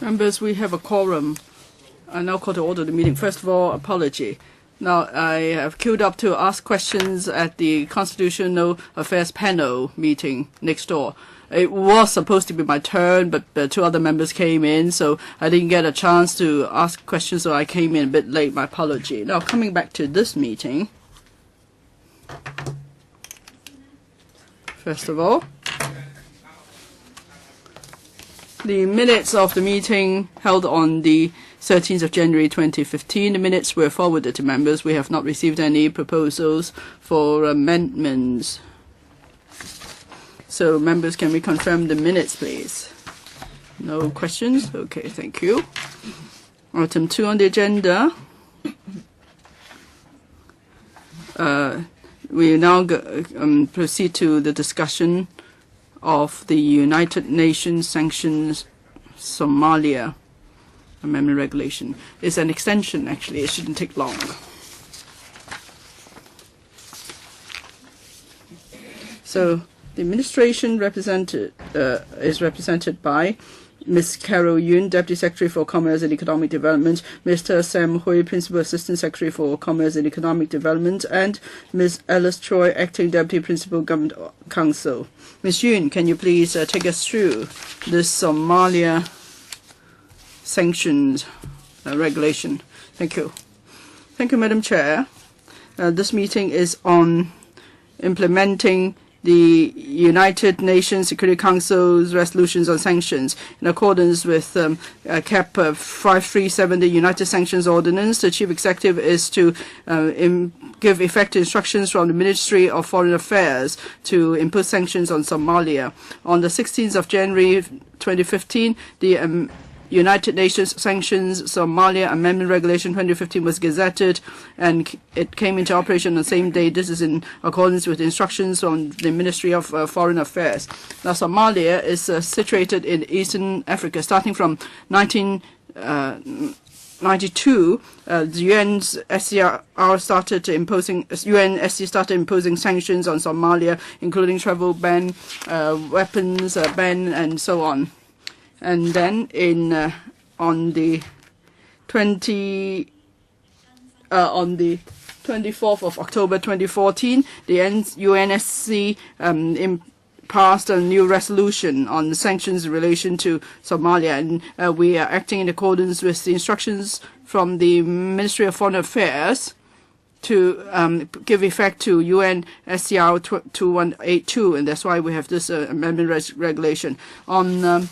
Members, we have a quorum. I now call to order the meeting. First of all, apology. Now, I have queued up to ask questions at the Constitutional Affairs Panel meeting next door. It was supposed to be my turn, but two other members came in, so I didn't get a chance to ask questions, so I came in a bit late. My apology. Now, coming back to this meeting. First of all, the minutes of the meeting held on the 13th of January 2015. The minutes were forwarded to members. We have not received any proposals for amendments. So, members, can we confirm the minutes, please? No questions? Okay, thank you. Item 2 on the agenda. We now proceed to the discussion of the United Nations Sanctions Somalia Amendment Regulation. It's an extension, actually. It shouldn't take long. So the administration is represented by Ms. Carol Yun, Deputy Secretary for Commerce and Economic Development, Mr. Sam Hui, Principal Assistant Secretary for Commerce and Economic Development, and Ms. Alice Choi, Acting Deputy Principal Government Counsel. Ms. Yun, can you please take us through this Somalia sanctions regulation? Thank you. Thank you, Madam Chair. This meeting is on implementing the United Nations Security Council's resolutions on sanctions. In accordance with CAP 537, the United Sanctions Ordinance, the Chief Executive is to give effective instructions from the Ministry of Foreign Affairs to impose sanctions on Somalia. On the 16th of January 2015, the United Nations Sanctions Somalia Amendment Regulation 2015 was gazetted, and it came into operation on the same day. This is in accordance with instructions from the Ministry of Foreign Affairs. Now, Somalia is situated in Eastern Africa. Starting from 1992, the UNSC started imposing sanctions on Somalia, including travel ban, weapons ban, and so on. And then on the 24th of October 2014, the UNSC passed a new resolution on the sanctions in relation to Somalia, and we are acting in accordance with the instructions from the Ministry of Foreign Affairs to give effect to UNSCR 2182, and that's why we have this amendment regulation. On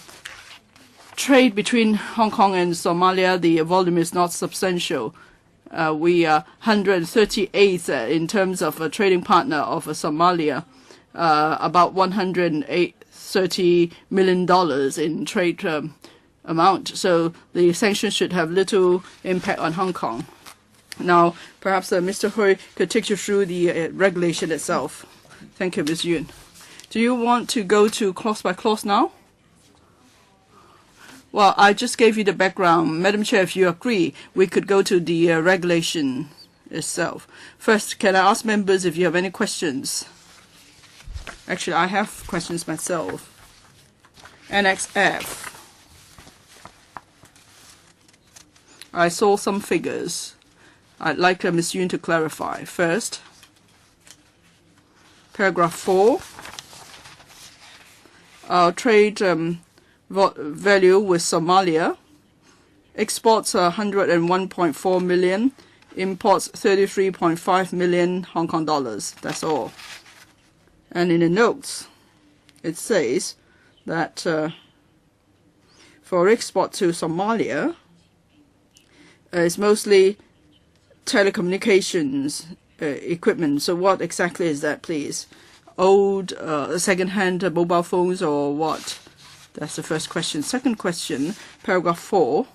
trade between Hong Kong and Somalia, the volume is not substantial. We are 138th in terms of a trading partner of Somalia, about $130 million in trade amount. So the sanctions should have little impact on Hong Kong. Now, perhaps Mr. Hui could take you through the regulation itself. Thank you, Ms. Yun. Do you want to go to clause by clause now? Well, I just gave you the background. Madam Chair, if you agree, we could go to the regulation itself. First, can I ask members if you have any questions? Actually, I have questions myself. Annex F. I saw some figures. I'd like Ms. Yun to clarify. First, paragraph 4. Our trade value with Somalia: exports 101.4 million, imports 33.5 million Hong Kong dollars. That's all. And in the notes, it says that for export to Somalia, it's mostly telecommunications equipment. So what exactly is that, please? Old second-hand mobile phones or what? That's the first question. Second question, paragraph 4.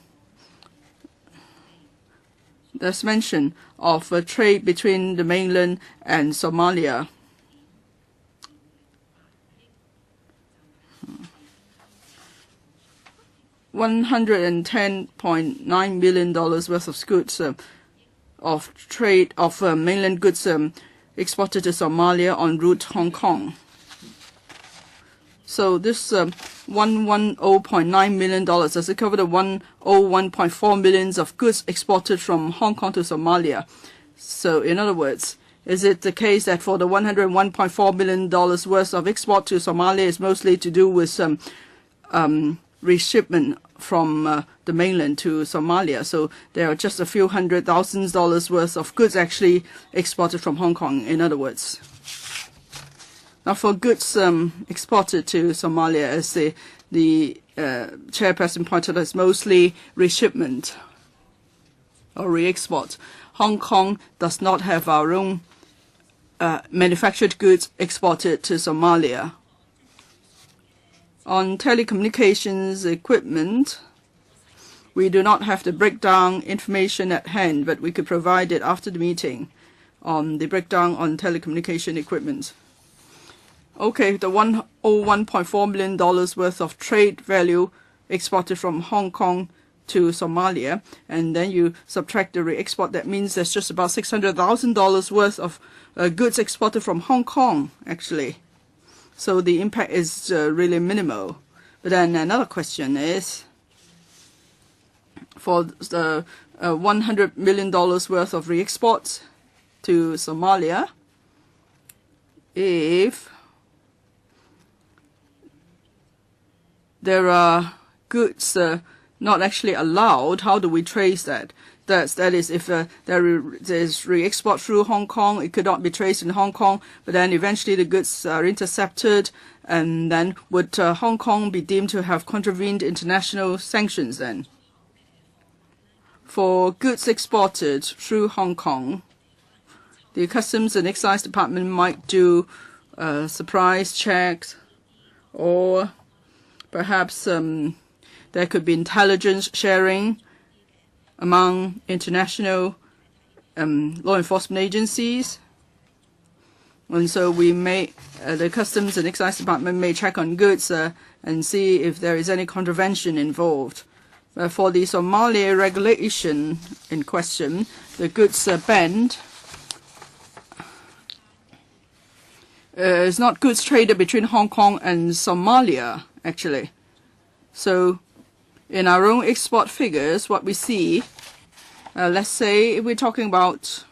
There's mention of a trade between the mainland and Somalia. $110.9 million worth of goods of trade of mainland goods exported to Somalia en route Hong Kong. So this $110.9 million, does it cover the 101.4 million of goods exported from Hong Kong to Somalia? So in other words, is it the case that for the $101.4 million worth of export to Somalia is mostly to do with reshipment from the mainland to Somalia? So there are just a few $100,000 worth of goods actually exported from Hong Kong, in other words. Now for goods exported to Somalia, as the chairperson pointed out, it's mostly reshipment or re-export. Hong Kong does not have our own manufactured goods exported to Somalia. On telecommunications equipment, we do not have the breakdown information at hand, but we could provide it after the meeting on the breakdown on telecommunication equipment. Okay, the $101.4 million worth of trade value exported from Hong Kong to Somalia, and then you subtract the re-export, that means there's just about $600,000 worth of goods exported from Hong Kong, actually. So the impact is really minimal. But then another question is, for the $100 million worth of re-exports to Somalia, if there are goods not actually allowed, how do we trace that? That is, if there's re-export through Hong Kong, it could not be traced in Hong Kong, but then eventually the goods are intercepted, and then would Hong Kong be deemed to have contravened international sanctions then? For goods exported through Hong Kong, the Customs and Excise Department might do surprise checks, or perhaps there could be intelligence sharing among international law enforcement agencies. And so we may, the Customs and Excise Department may check on goods and see if there is any contravention involved. For the Somalia regulation in question, the goods banned is not goods traded between Hong Kong and Somalia, actually. So in our own export figures, what we see, let's say if we're talking about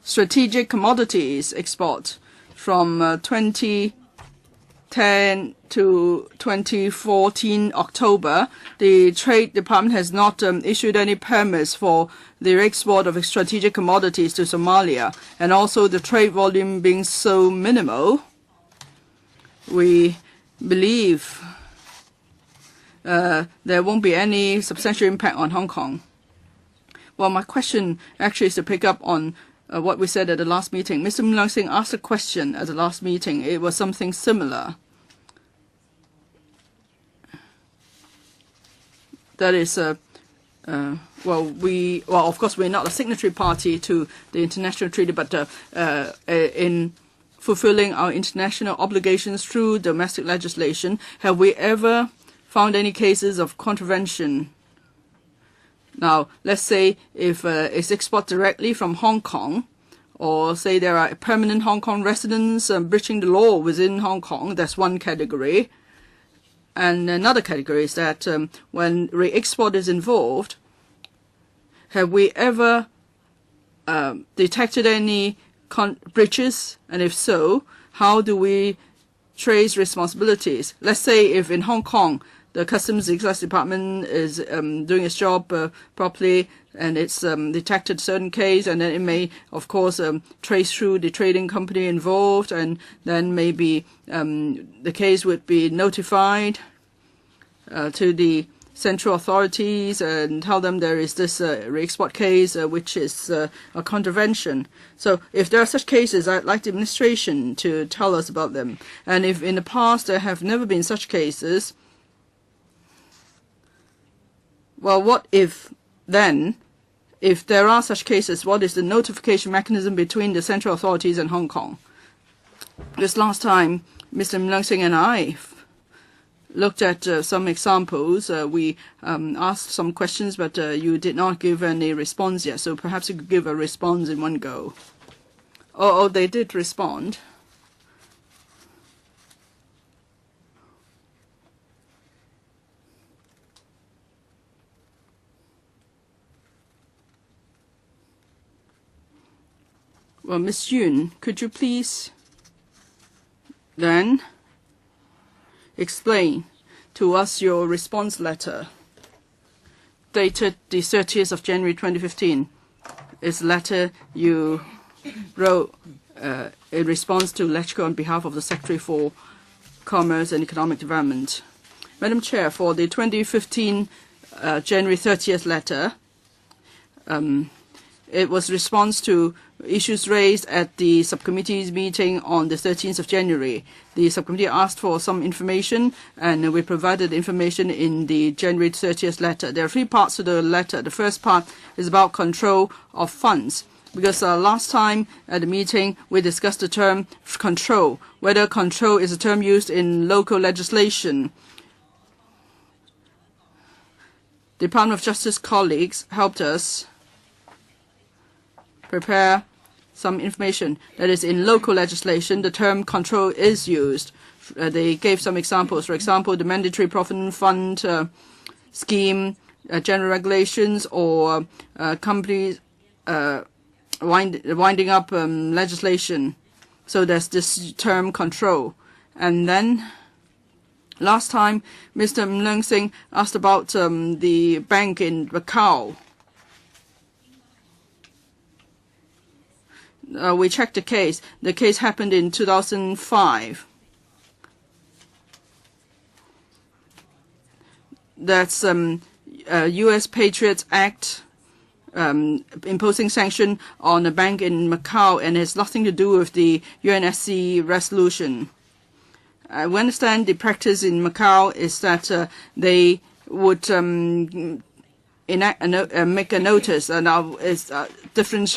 strategic commodities export from 2010 to 2014 October, the Trade Department has not issued any permits for the export of strategic commodities to Somalia, and also the trade volume being so minimal, we believe there won't be any substantial impact on Hong Kong. Well, my question actually is to pick up on what we said at the last meeting. Mr. Leung Sing asked a question at the last meeting. It was something similar. That is, of course, we're not a signatory party to the international treaty, but in fulfilling our international obligations through domestic legislation, have we ever found any cases of contravention? Now, let's say if it's export directly from Hong Kong, or say there are permanent Hong Kong residents breaching the law within Hong Kong, that's one category. And another category is that when re-export is involved, have we ever detected any breaches? And if so, how do we trace responsibilities? Let's say if in Hong Kong, the Customs and Excise Department is doing its job properly, and it's detected certain case, and then it may, of course, trace through the trading company involved, and then maybe the case would be notified to the central authorities and tell them there is this re-export case which is a contravention. So if there are such cases, I'd like the administration to tell us about them. And if in the past there have never been such cases, well, what if then, if there are such cases, what is the notification mechanism between the central authorities and Hong Kong? This last time, Mr. Leung Sing and I looked at some examples. We asked some questions, but you did not give any response yet. So perhaps you could give a response in one go. Oh, they did respond. Well, Ms. Yun, could you please then explain to us your response letter dated the 30th of January 2015? It's a letter you wrote in response to LegCo on behalf of the Secretary for Commerce and Economic Development. Madam Chair, for the 2015 January 30th letter, it was response to issues raised at the subcommittee's meeting on the 13th of January. The subcommittee asked for some information, and we provided information in the January 30th letter. There are 3 parts to the letter. The first part is about control of funds, because last time at the meeting we discussed the term control, whether control is a term used in local legislation. Department of Justice colleagues helped us prepare some information. That is, in local legislation, the term control is used. They gave some examples. For example, the mandatory profit fund scheme, general regulations, or companies winding up legislation. So there's this term control. And then last time, Mr. Leung Sing asked about the bank in Macau. We checked the case. The case happened in 2005. That's U.S. Patriots Act imposing sanction on a bank in Macau, and it has nothing to do with the UNSC resolution. We understand the practice in Macau is that they would make a notice, and now it's different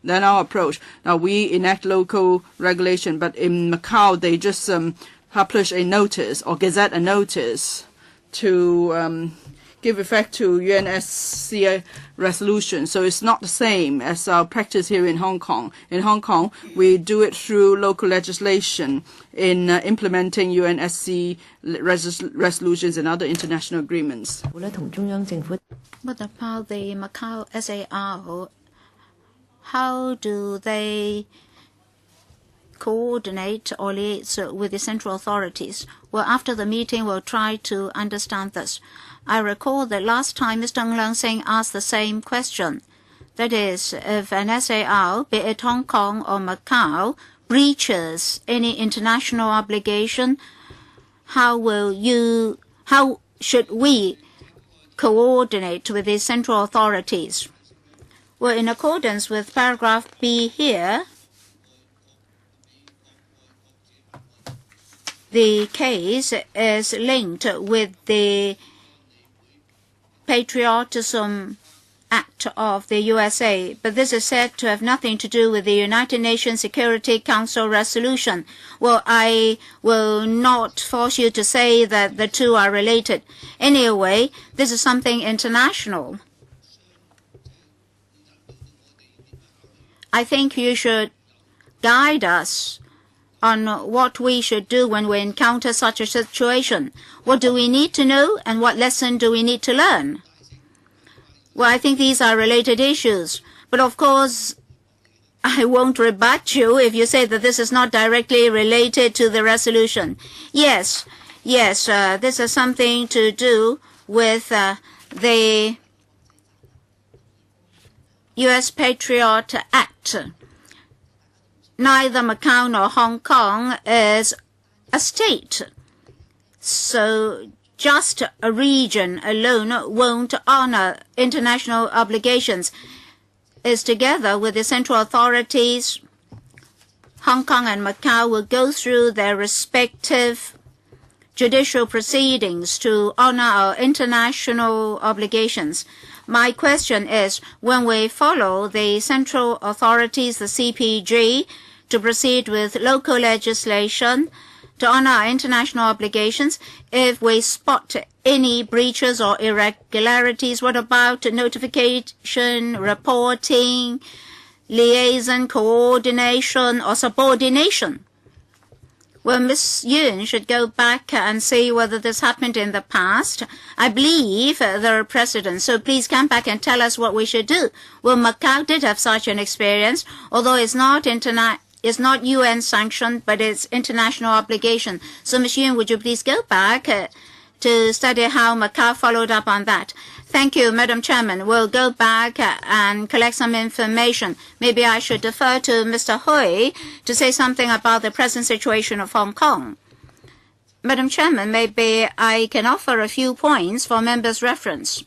than our approach. Now we enact local regulation, but in Macau they just publish a notice or gazette a notice to give effect to UNSC resolution. So it's not the same as our practice here in Hong Kong. In Hong Kong, we do it through local legislation in implementing UNSC resolutions and other international agreements. What about the Macau SAR? How do they coordinate or liaise with the central authorities? Well, after the meeting, we'll try to understand this. I recall that last time Mr. Leung Sing asked the same question. That is, if an SAR, be it Hong Kong or Macau, breaches any international obligation, how should we coordinate with the central authorities? Well, in accordance with paragraph B here, the case is linked with the Patriotism Act of the USA, but this is said to have nothing to do with the United Nations Security Council resolution. Well, I will not force you to say that the two are related. Anyway, this is something international. I think you should guide us on what we should do when we encounter such a situation. What do we need to know, and what lesson do we need to learn? Well, I think these are related issues. But of course, I won't rebut you if you say that this is not directly related to the resolution. Yes, this has something to do with the U.S. Patriot Act. Neither Macau nor Hong Kong is a state. So just a region alone won't honor international obligations. It's together with the central authorities, Hong Kong and Macau will go through their respective judicial proceedings to honor our international obligations. My question is, when we follow the central authorities, the CPG, to proceed with local legislation to honor our international obligations, if we spot any breaches or irregularities, what about notification, reporting, liaison, coordination, or subordination? Well, Ms. Yun should go back and see whether this happened in the past. I believe there are precedents, so please come back and tell us what we should do. Well, Macau did have such an experience, although it's not UN sanctioned, but it's international obligation. So, Ms. Yun, would you please go back to study how Macau followed up on that? Thank you, Madam Chairman. We'll go back and collect some information. Maybe I should defer to Mr. Hui to say something about the present situation of Hong Kong. Madam Chairman, maybe I can offer a few points for members' reference.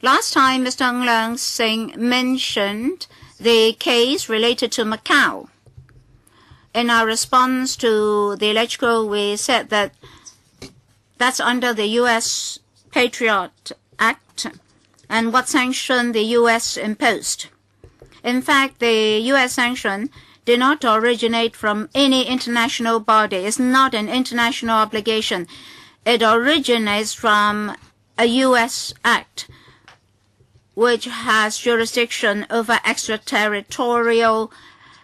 Last time, Mr. Ng Leung Sing mentioned the case related to Macau. In our response to the electrical, we said that that's under the U.S. Patriot Act and what sanction the U.S. imposed. In fact, the U.S. sanction did not originate from any international body. It's not an international obligation. It originates from a U.S. act which has jurisdiction over extraterritorial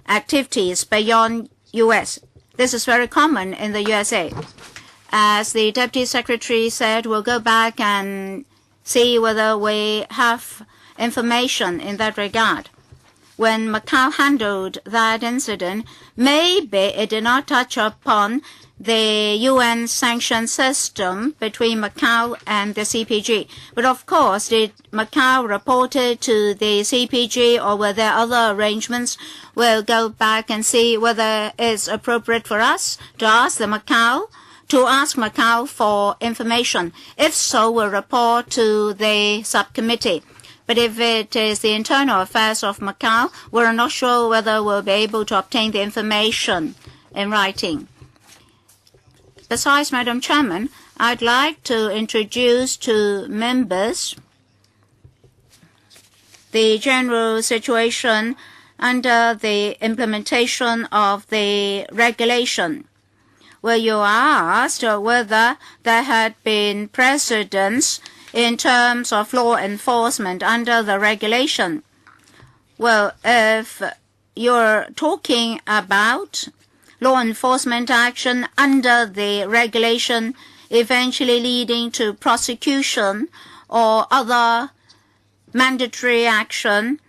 activities beyond U.S. This is very common in the USA. As the Deputy Secretary said, we'll go back and see whether we have information in that regard. When Macau handled that incident, maybe it did not touch upon the UN sanction system between Macau and the CPG. But of course, did Macau report it to the CPG or were there other arrangements? We'll go back and see whether it's appropriate for us to ask Macau for information. If so, we'll report to the subcommittee. But if it is the internal affairs of Macau, we're not sure whether we'll be able to obtain the information in writing. Besides, Madam Chairman, I'd like to introduce to members the general situation under the implementation of the regulation, where you asked whether there had been precedents in terms of law enforcement under the regulation. Well, if you're talking about law enforcement action under the regulation eventually leading to prosecution or other mandatory action,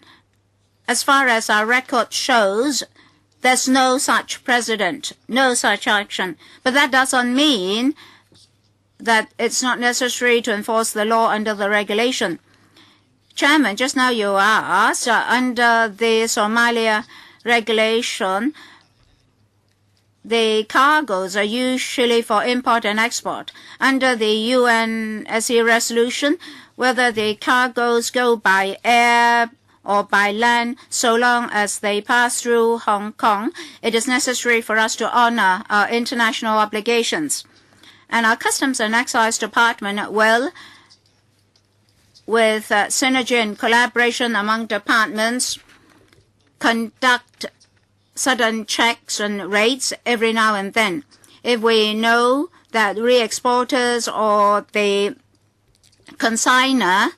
as far as our record shows, there's no such precedent, no such action. But that doesn't mean that it's not necessary to enforce the law under the regulation. Chairman, just now you asked, under the Somalia regulation, the cargoes are usually for import and export. Under the UNSC resolution, whether the cargoes go by air or by land, so long as they pass through Hong Kong, it is necessary for us to honor our international obligations. And our Customs and Excise Department will, with synergy and collaboration among departments, conduct sudden checks and raids every now and then. If we know that re-exporters or the consignor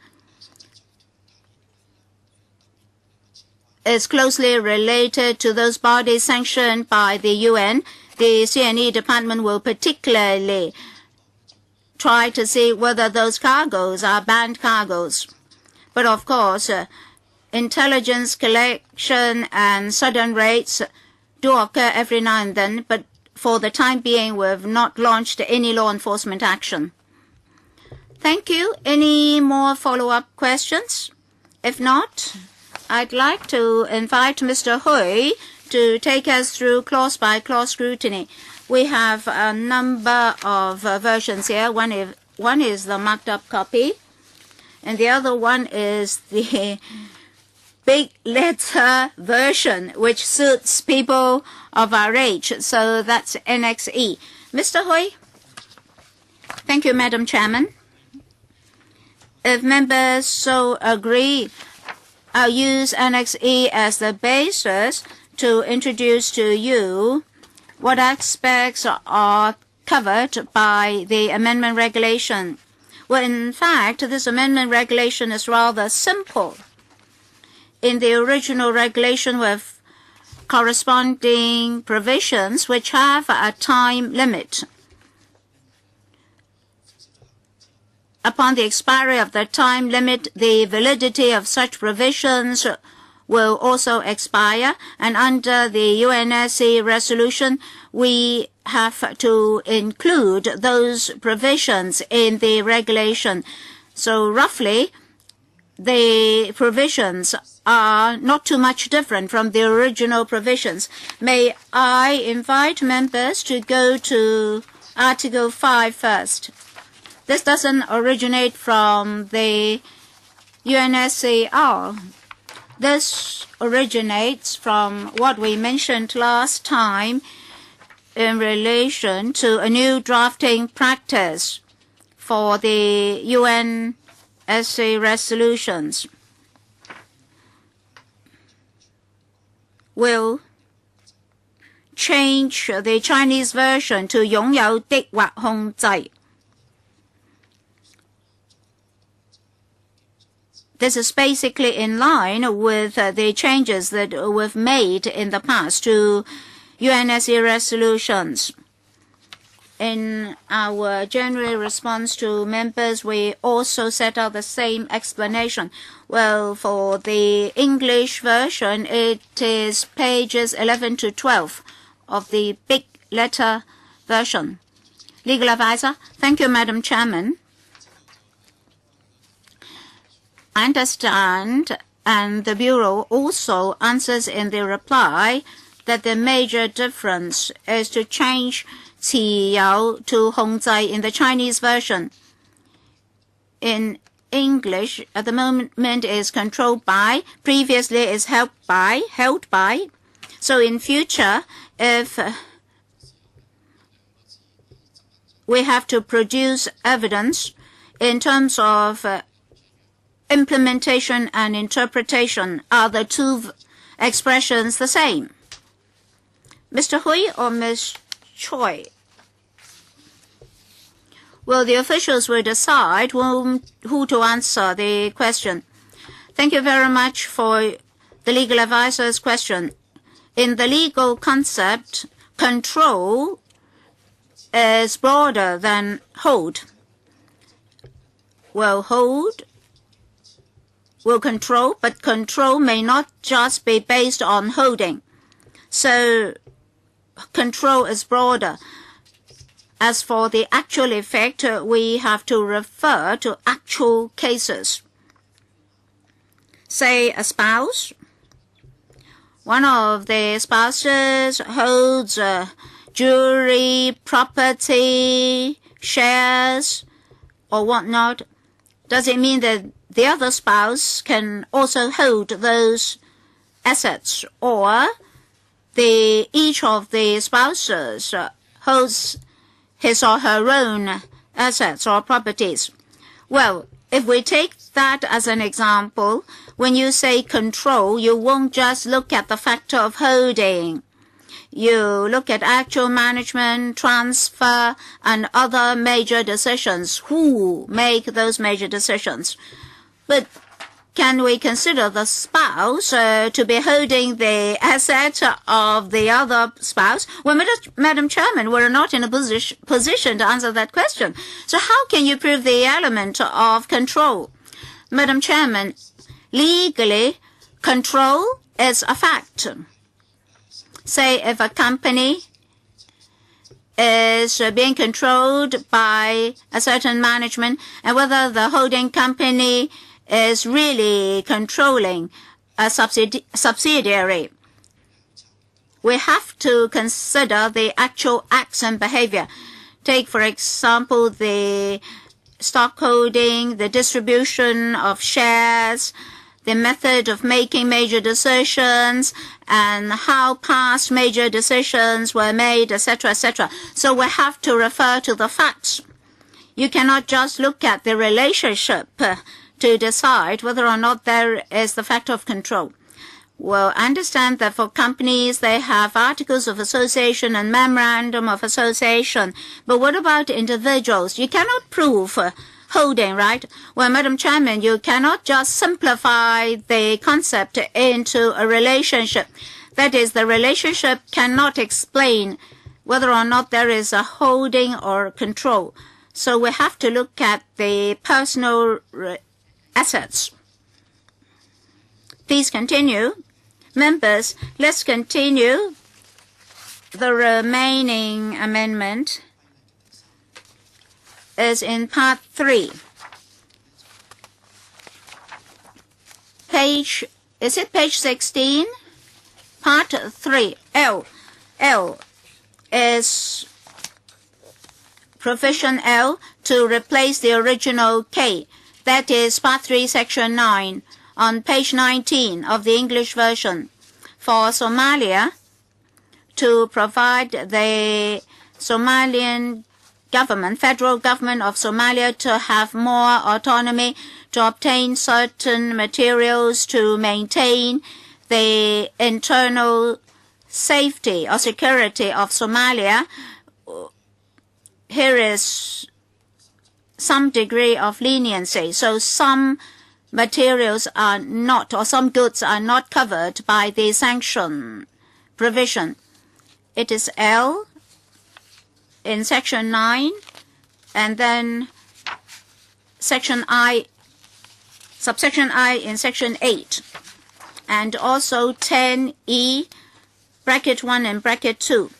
is closely related to those bodies sanctioned by the UN, the CNE department will particularly try to see whether those cargoes are banned cargoes. But of course, intelligence collection and sudden raids do occur every now and then, but for the time being, we have not launched any law enforcement action. Thank you. Any more follow-up questions? If not, I'd like to invite Mr. Hui to take us through clause-by-clause scrutiny. We have a number of versions here. One is the marked-up copy, and the other one is the big letter version, which suits people of our age. So that's NXE. Mr. Hui? Thank you, Madam Chairman. If members so agree, I'll use NXE as the basis to introduce to you what aspects are covered by the amendment regulation. Well, in fact, this amendment regulation is rather simple. In the original regulation, we've corresponding provisions which have a time limit. Upon the expiry of the time limit, the validity of such provisions will also expire, and under the UNSC resolution, we have to include those provisions in the regulation. So roughly, the provisions are not too much different from the original provisions. May I invite members to go to Article 5 first. This doesn't originate from the UNSCR. This originates from what we mentioned last time in relation to a new drafting practice for the UNSC resolutions. Will change the Chinese version to 擁有的或控制. This is basically in line with the changes that we've made in the past to UNSC resolutions. In our January response to members, we also set out the same explanation. Well, for the English version, it is pages 11 to 12 of the big letter version. Legal advisor, thank you, Madam Chairman. I understand, and the Bureau also answers in the reply that the major difference is to change 持有 to 控制 in the Chinese version. In English, at the moment is controlled by, previously is held by. So in future, if we have to produce evidence in terms of implementation and interpretation, are the two expressions the same? Mr. Hui or Ms. Choi? Well, the officials will decide who to answer the question. Thank you very much for the legal advisor's question. In the legal concept, control is broader than hold. Well, hold will control, but control may not just be based on holding. So control is broader. As for the actual effect, we have to refer to actual cases. Say a spouse. One of the spouses holds jewelry, property, shares, or whatnot. Does it mean that the other spouse can also hold those assets, or each of the spouses holds his or her own assets or properties? Well, if we take that as an example, when you say control, you won't just look at the factor of holding. You look at actual management, transfer, and other major decisions. Who make those major decisions? But can we consider the spouse to be holding the asset of the other spouse? Well, Madam Chairman, we're not in a position to answer that question. So how can you prove the element of control? Madam Chairman, legally, control is a fact. Say if a company is being controlled by a certain management, and whether the holding company is really controlling a subsidiary, we have to consider the actual acts and behavior. Take, for example, the stock holding, the distribution of shares, the method of making major decisions, and how past major decisions were made, etc., etc. So we have to refer to the facts. You cannot just look at the relationship to decide whether or not there is the factor of control. Well, I understand that for companies, they have articles of association and memorandum of association. But what about individuals? You cannot prove holding, right? Well, Madam Chairman, you cannot just simplify the concept into a relationship. That is, the relationship cannot explain whether or not there is a holding or control. So we have to look at the personal assets. Please continue. Members, let's continue. The remaining amendment is in part 3. Is it page 16? Part 3. L is provision L to replace the original K. That is part 3, section 9, on page 19 of the English version. For Somalia, to provide the Somalian government, federal government of Somalia, to have more autonomy to obtain certain materials to maintain the internal safety or security of Somalia. Here is some degree of leniency. So some materials are not, or some goods are not covered by the sanction provision. It is L in section 9, and then section I, subsection I in section 8, and also 10E, bracket 1 and bracket 2.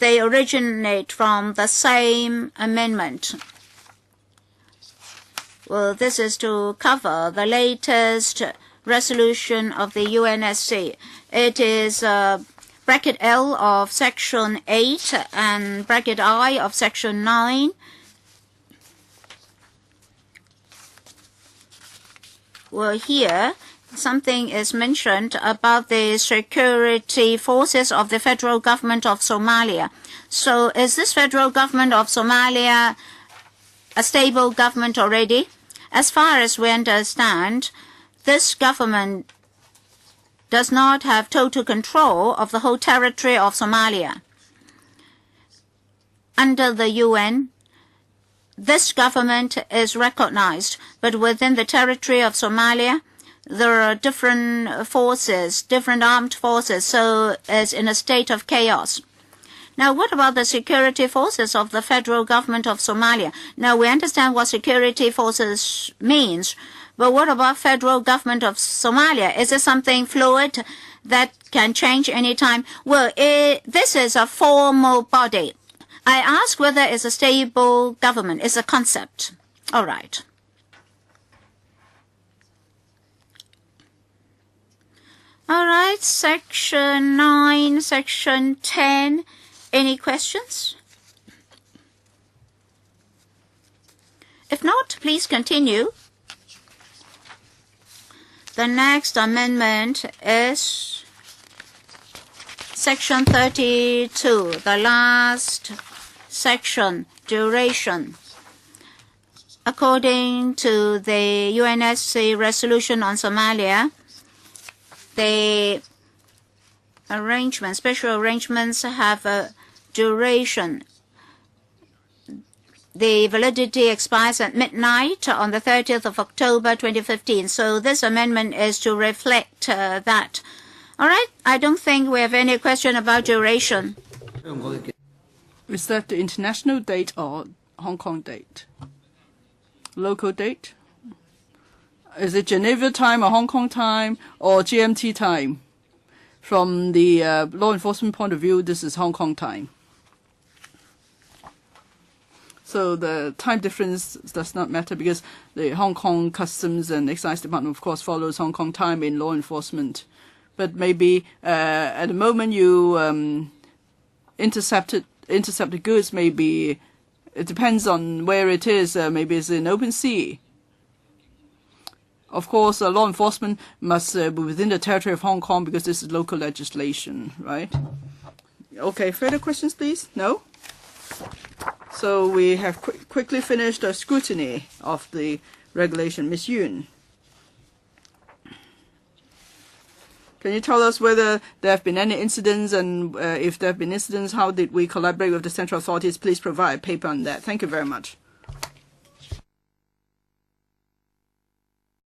They originate from the same amendment. Well, this is to cover the latest resolution of the UNSC. It is bracket L of section 8 and bracket I of section 9. Well, here something is mentioned about the security forces of the federal government of Somalia. So is this federal government of Somalia a stable government already? As far as we understand, this government does not have total control of the whole territory of Somalia. Under the UN, this government is recognized, but within the territory of Somalia, there are different forces, different armed forces, so it's in a state of chaos. Now, what about the security forces of the federal government of Somalia? Now, we understand what security forces means, but what about federal government of Somalia? Is it something fluid that can change any time? Well, this is a formal body. I ask whether it's a stable government. It's a concept. All right. All right, section 9, section 10. Any questions? If not, please continue. The next amendment is section 32, the last section, duration. According to the UNSC resolution on Somalia, the special arrangements have a duration. The validity expires at midnight on the 30th of October 2015. So this amendment is to reflect that. All right. I don't think we have any question about duration. Is that the international date or Hong Kong date? Local date? Is it Geneva time or Hong Kong time or GMT time? From the law enforcement point of view, this is Hong Kong time. So the time difference does not matter because the Hong Kong Customs and Excise Department, of course, follows Hong Kong time in law enforcement. But maybe at the moment you intercepted goods, maybe it depends on where it is. Maybe it's in open sea. Of course, law enforcement must be within the territory of Hong Kong because this is local legislation, right? Okay, further questions, please? No? So we have quickly finished the scrutiny of the regulation. Ms. Yun, can you tell us whether there have been any incidents, and if there have been incidents, how did we collaborate with the central authorities? Please provide a paper on that. Thank you very much.